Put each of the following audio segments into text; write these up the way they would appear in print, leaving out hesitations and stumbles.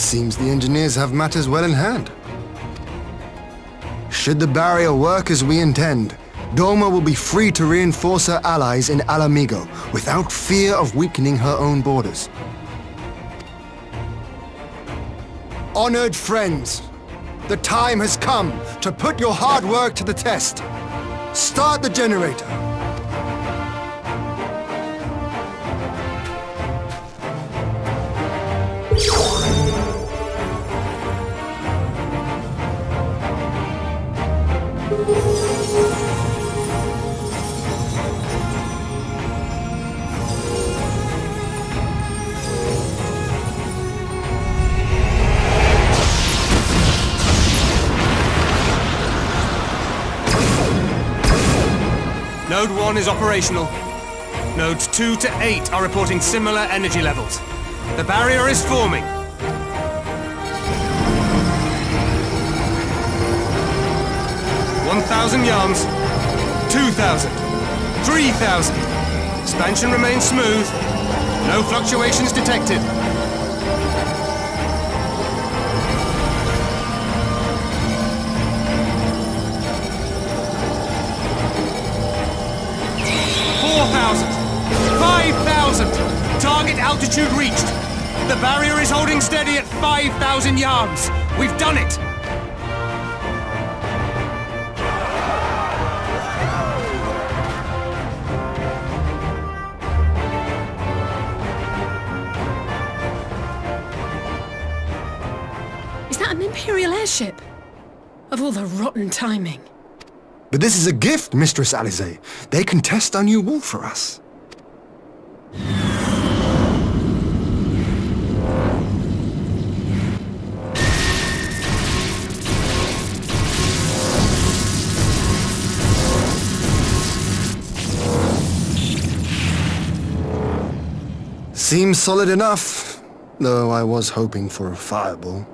seems the engineers have matters well in hand. Should the barrier work as we intend, Doma will be free to reinforce her allies in Alamigo without fear of weakening her own borders. Honored friends, the time has come to put your hard work to the test. Start the generator. Node 1 is operational. Nodes 2 to 8 are reporting similar energy levels. The barrier is forming. $1,000 yards, 2,000, 3,000. Expansion remains smooth. No fluctuations detected. Target altitude reached. The barrier is holding steady at 5,000 yards. We've done it! Is that an Imperial airship? Of all the rotten timing. But this is a gift, Mistress Alize. They can test our new wall for us. Seems solid enough, though I was hoping for a fireball.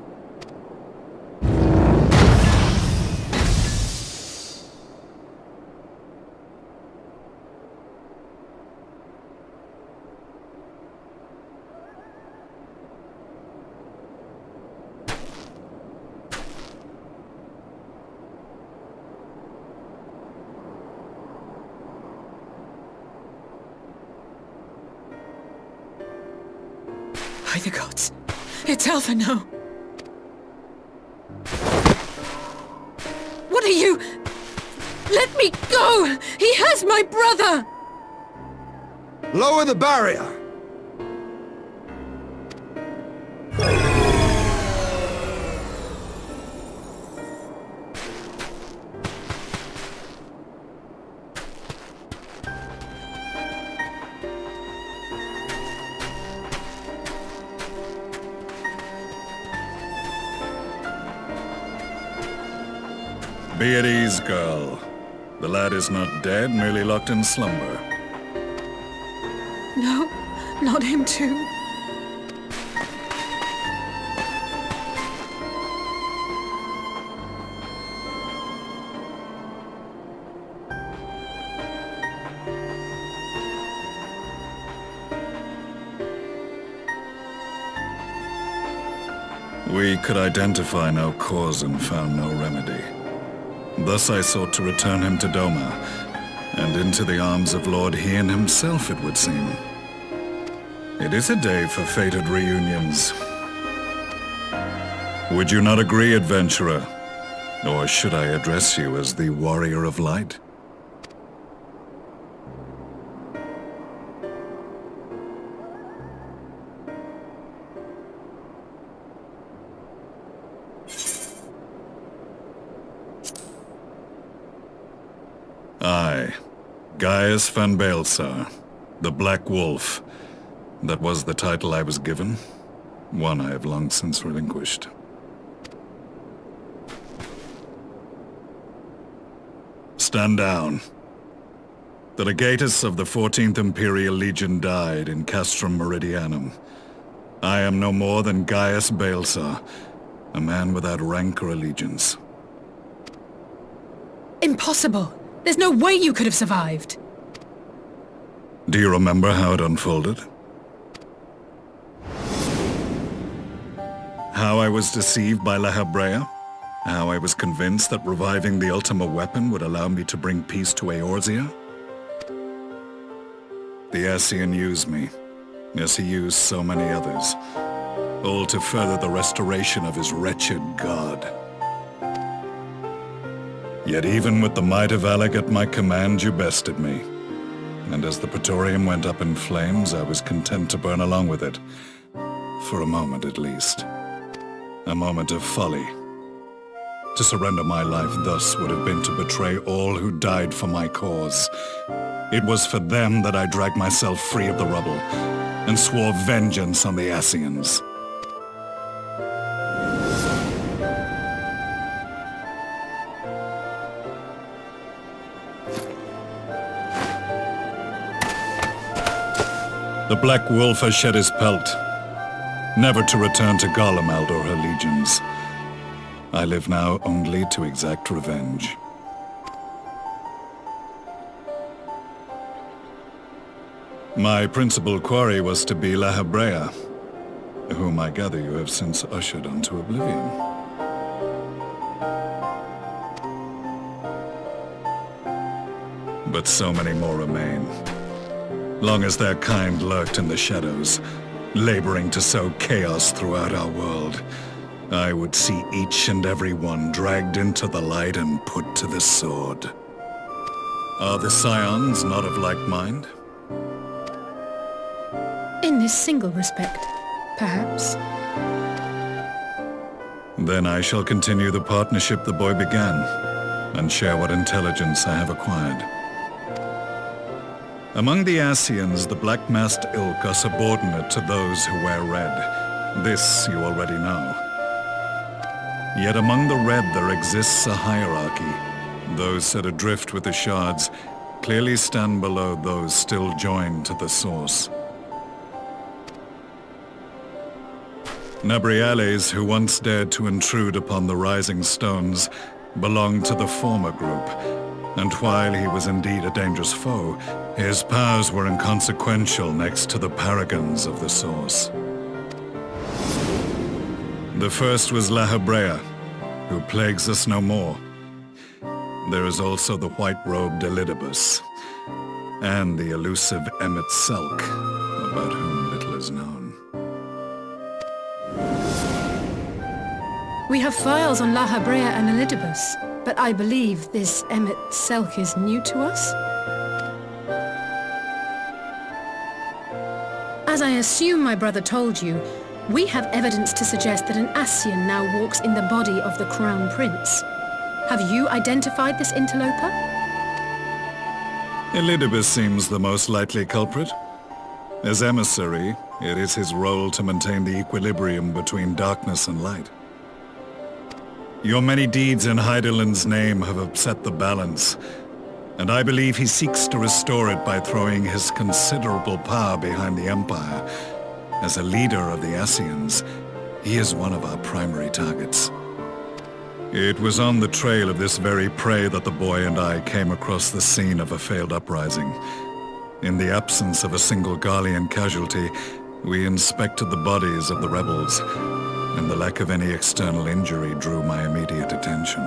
By the gods. It's Alpha now. What are you? Let me go! He has my brother! Lower the barrier! Be at ease, girl. The lad is not dead, merely locked in slumber. No, not him too. We could identify no cause and found no remedy. Thus I sought to return him to Doma, and into the arms of Lord Hien himself, it would seem. It is a day for fated reunions. Would you not agree, adventurer? Or should I address you as the Warrior of Light? I, Gaius van Baelsar, the Black Wolf. That was the title I was given, one I have long since relinquished. Stand down. The legatus of the 14th Imperial Legion died in Castrum Meridianum. I am no more than Gaius Baelsar, a man without rank or allegiance. Impossible! There's no way you could have survived! Do you remember how it unfolded? How I was deceived by La Habrea? How I was convinced that reviving the Ultima weapon would allow me to bring peace to Eorzea? The Ascian used me, as he used so many others, all to further the restoration of his wretched god. Yet even with the might of Alec at my command, you bested me. And as the Praetorium went up in flames, I was content to burn along with it. For a moment at least. A moment of folly. To surrender my life thus would have been to betray all who died for my cause. It was for them that I dragged myself free of the rubble, and swore vengeance on the Ascians. The Black Wolf has shed his pelt, never to return to Garlemald or her legions. I live now only to exact revenge. My principal quarry was to be La Habrea, whom I gather you have since ushered onto oblivion. But so many more remain. Long as their kind lurked in the shadows, laboring to sow chaos throughout our world, I would see each and every one dragged into the light and put to the sword. Are the Scions not of like mind? In this single respect, perhaps. Then I shall continue the partnership the boy began, and share what intelligence I have acquired. Among the Ascians, the black-masked ilk are subordinate to those who wear red. This you already know. Yet among the red there exists a hierarchy. Those set adrift with the shards clearly stand below those still joined to the source. Nabriales, who once dared to intrude upon the Rising Stones, belonged to the former group, and while he was indeed a dangerous foe, his powers were inconsequential next to the paragons of the Source. The first was La Habrea, who plagues us no more. There is also the white-robed Elidibus, and the elusive Emmet Selk, about whom little is known. We have files on La Habrea and Elidibus, but I believe this Emmet Selk is new to us? As I assume my brother told you, we have evidence to suggest that an Ascian now walks in the body of the Crown Prince. Have you identified this interloper? Elidibus seems the most likely culprit. As emissary, it is his role to maintain the equilibrium between darkness and light. Your many deeds in Heidelin's name have upset the balance, and I believe he seeks to restore it by throwing his considerable power behind the Empire. As a leader of the Ascians, he is one of our primary targets. It was on the trail of this very prey that the boy and I came across the scene of a failed uprising. In the absence of a single Garlean casualty, we inspected the bodies of the rebels, and the lack of any external injury drew my immediate attention.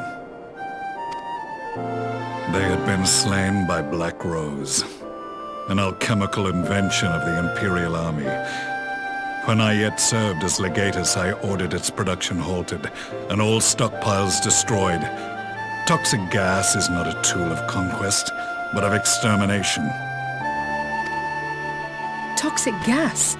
They had been slain by Black Rose, an alchemical invention of the Imperial Army. When I yet served as legatus, I ordered its production halted, and all stockpiles destroyed. Toxic gas is not a tool of conquest, but of extermination. Toxic gas?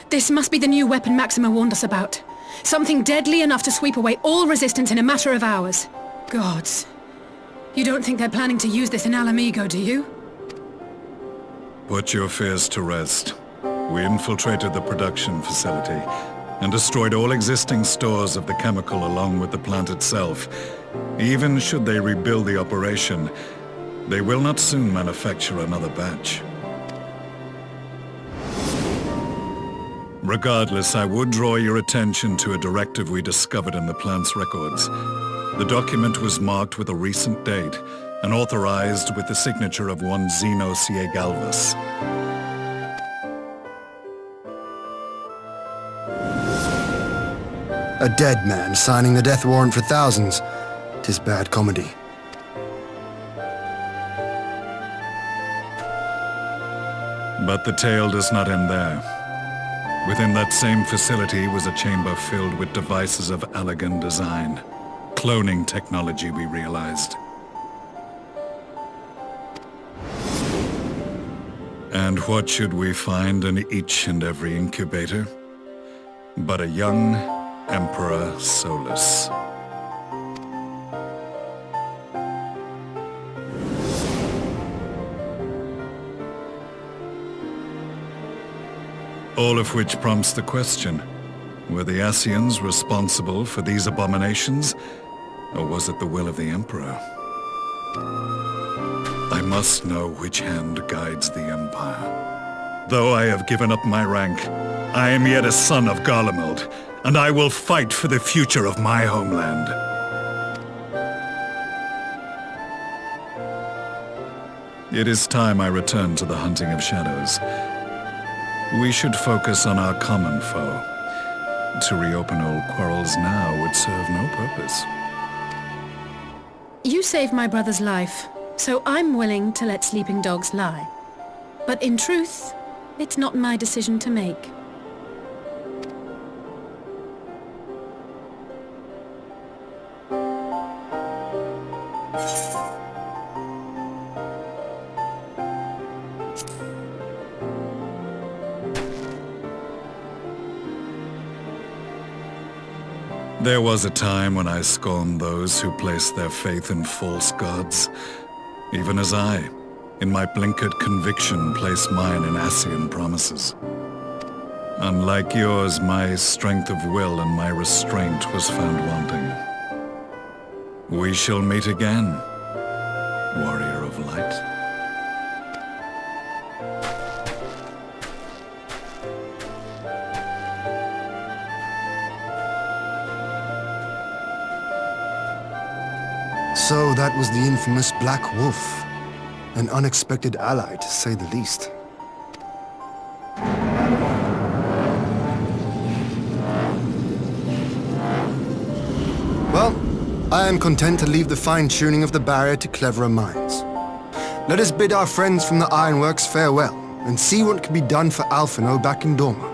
This must be the new weapon Maxima warned us about. Something deadly enough to sweep away all resistance in a matter of hours. Gods. You don't think they're planning to use this in Alamigo, do you? Put your fears to rest. We infiltrated the production facility and destroyed all existing stores of the chemical along with the plant itself. Even should they rebuild the operation, they will not soon manufacture another batch. Regardless, I would draw your attention to a directive we discovered in the plant's records. The document was marked with a recent date and authorized with the signature of one Zeno Galvas. A dead man signing the death warrant for thousands. 'Tis bad comedy. But the tale does not end there. Within that same facility was a chamber filled with devices of elegant design. Cloning technology, we realized. And what should we find in each and every incubator? But a young Emperor Solus. All of which prompts the question, were the Ascians responsible for these abominations, or was it the will of the Emperor? I must know which hand guides the Empire. Though I have given up my rank, I am yet a son of Garlemald, and I will fight for the future of my homeland. It is time I return to the hunting of shadows. We should focus on our common foe. To reopen old quarrels now would serve no purpose. You saved my brother's life, so I'm willing to let sleeping dogs lie. But in truth, it's not my decision to make. There was a time when I scorned those who placed their faith in false gods, even as I, in my blinkered conviction, place mine in Ascian promises. Unlike yours, my strength of will and my restraint was found wanting. We shall meet again, warrior of light. So that was the infamous Black Wolf. An unexpected ally, to say the least. Well, I am content to leave the fine-tuning of the barrier to cleverer minds. Let us bid our friends from the Ironworks farewell, and see what can be done for Alphino back in Dorma.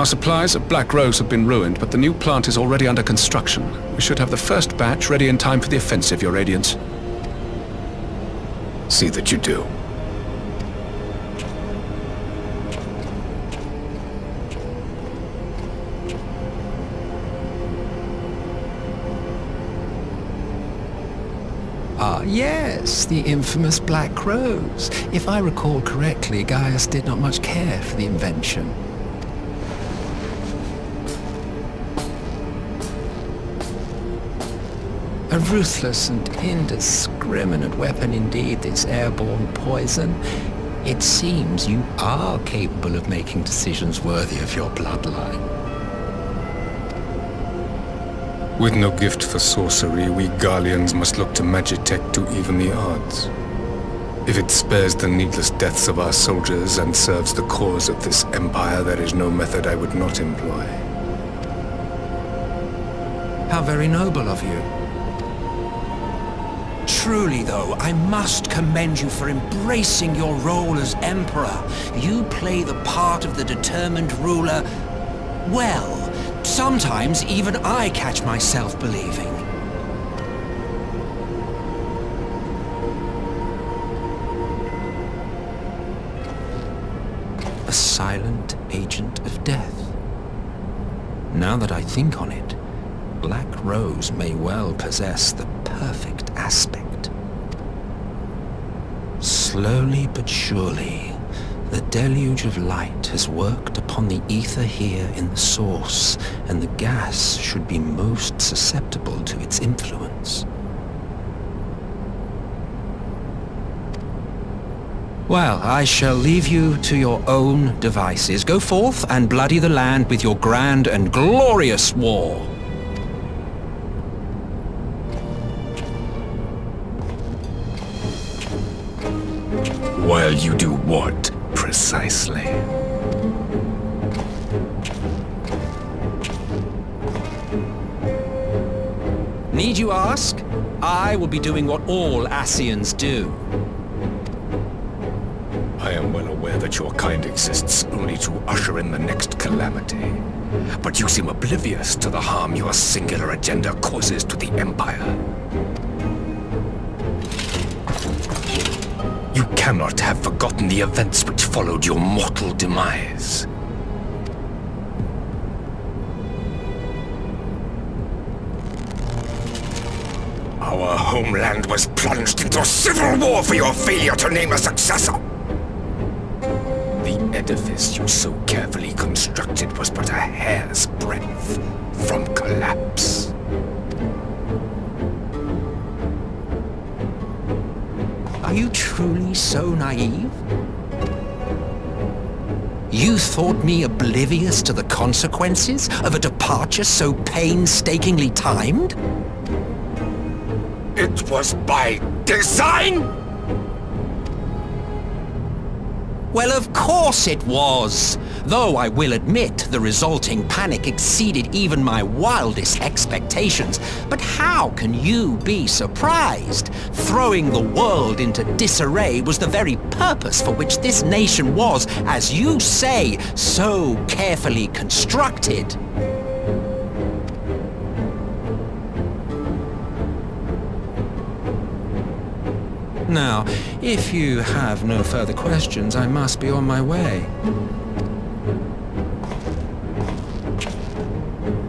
Our supplies at Black Rose have been ruined, but the new plant is already under construction. We should have the first batch ready in time for the offensive, Your Radiance. See that you do. Ah, yes, the infamous Black Rose. If I recall correctly, Gaius did not much care for the invention. A ruthless and indiscriminate weapon indeed, this airborne poison. It seems you are capable of making decisions worthy of your bloodline. With no gift for sorcery, we Garleans must look to Magitech to even the odds. If it spares the needless deaths of our soldiers and serves the cause of this empire, there is no method I would not employ. How very noble of you. Truly, though, I must commend you for embracing your role as Emperor. You play the part of the determined ruler well. Sometimes even I catch myself believing. A silent agent of death. Now that I think on it, Black Rose may well possess the perfect aspect. Slowly but surely, the deluge of light has worked upon the ether here in the source, and the gas should be most susceptible to its influence. Well, I shall leave you to your own devices. Go forth and bloody the land with your grand and glorious war. While you do what, precisely? Need you ask? I will be doing what all Ascians do. I am well aware that your kind exists only to usher in the next calamity. But you seem oblivious to the harm your singular agenda causes to the Empire. You cannot have forgotten the events which followed your mortal demise. Our homeland was plunged into civil war for your failure to name a successor. The edifice you so carefully constructed was but a hair's breadth from collapse. Are you truly so naive? You thought me oblivious to the consequences of a departure so painstakingly timed? It was by design? Well, of course it was! Though I will admit the resulting panic exceeded even my wildest expectations. But how can you be surprised? Throwing the world into disarray was the very purpose for which this nation was, as you say, so carefully constructed. Now, if you have no further questions, I must be on my way.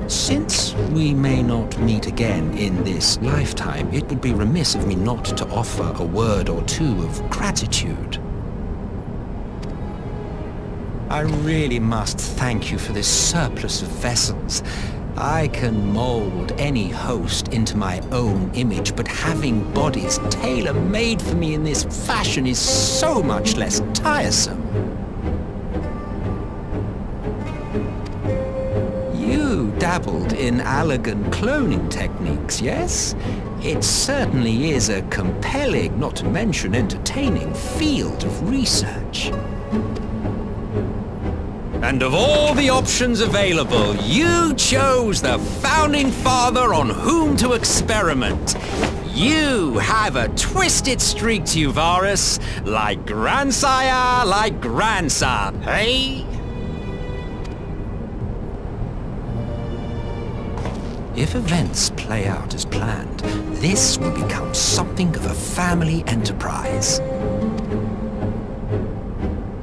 Since we may not meet again in this lifetime, it would be remiss of me not to offer a word or two of gratitude. I really must thank you for this surplus of vessels. I can mold any host into my own image, but having bodies tailor-made for me in this fashion is so much less tiresome. You dabbled in Allagan cloning techniques, yes? It certainly is a compelling, not to mention entertaining, field of research. And of all the options available, you chose the founding father on whom to experiment. You have a twisted streak to you, Varus, like grandsire, like grandson, hey? If events play out as planned, this will become something of a family enterprise.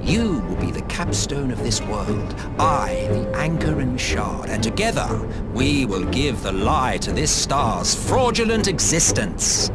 You will be the capstone of this world, I the anchor and shard, and together we will give the lie to this star's fraudulent existence.